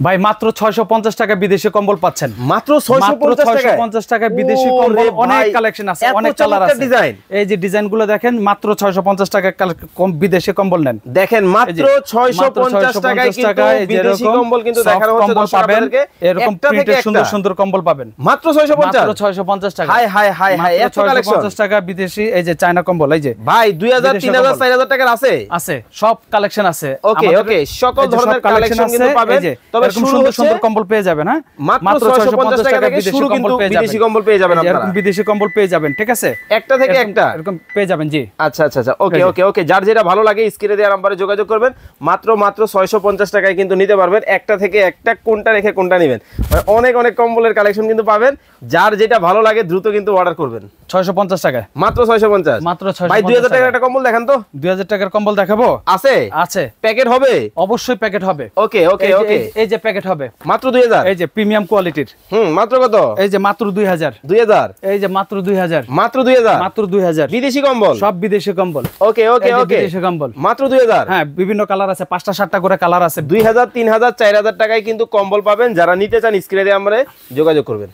ভাই মাত্র 650 টাকা বিদেশি কম্বল পাচ্ছেন। মাত্র 650 টাকা বিদেশি কম্বল, অনেক কালেকশন আছে, অনেক কালার আছে। ডিজাইন, এই যে ডিজাইনগুলো দেখেন, মাত্র 650 টাকা বিদেশি কম্বল নেন। দেখেন মাত্র 650 টাকায় কিন্তু বিদেশি কম্বল কিন্তু দেখানো হচ্ছে দর্শকদেরকে। এরকম প্রিন্টের সুন্দর সুন্দর কম্বল পাবেন মাত্র 650 টাকা। হাই হাই হাই হাই, এত কালেকশন। 650 টাকা বিদেশি এই যে চায়না কম্বল, এই যে ভাই 2000 3000 4000 টাকার আছে আছে, সব কালেকশন আছে। ওকে ওকে, সকল ধরনের কালেকশন কিন্তু পাবেন। তবে এরকম সুন্দর সুন্দর কম্বল পেয়ে যাবেন। হ্যাঁ, মাত্র 650 টাকা থেকে শুরু কিন্তু বিদেশি কম্বল পেয়ে যাবেন আপনারা। এরকম বিদেশি কম্বল পেয়ে যাবেন, ঠিক আছে? একটা থেকে একটা এরকম পেয়ে যাবেন। জি আচ্ছা আচ্ছা আচ্ছা, ওকে ওকে ওকে, যার যেটা ভালো লাগে স্ক্রিনে দেওয়া নম্বরে যোগাযোগ করবেন। মাত্র 650 টাকায় কিন্তু নিতে পারবেন। একটা থেকে একটা, কোনটা রেখে কোনটা নেবেন। অনেক অনেক কম্বলের কালেকশন কিন্তু পাবেন। যার যেটা ভালো লাগে দ্রুত কিন্তু অর্ডার করবেন। 650 টাকায় মাত্র 650। মাত্র 650। ভাই 2000 টাকার একটা কম্বল দেখান তো। 2000 টাকার কম্বল দেখাবো? আছে আছে, প্যাকেট হবে? অবশ্যই প্যাকেট হবে। ওকে ওকে ওকে, এই যে প্যাকেট হবে মাত্র 2000। এই যে প্রিমিয়াম কোয়ালিটির। মাত্র কত? এই যে মাত্র 2000। 2000, এই যে মাত্র 2000। মাত্র 2000, মাত্র 2000 বিদেশি কম্বল, সব বিদেশি কম্বল। ওকে ওকে ওকে, বিদেশি কম্বল মাত্র 2000। হ্যাঁ, বিভিন্ন কালার আছে, 5টা 7টা করে কালার আছে। 2000 3000 4000 টাকায় কিন্তু কম্বল পাবেন। যারা নিতে চান স্ক্রিনে দিয়ে আমরা যোগাযোগ করবেন।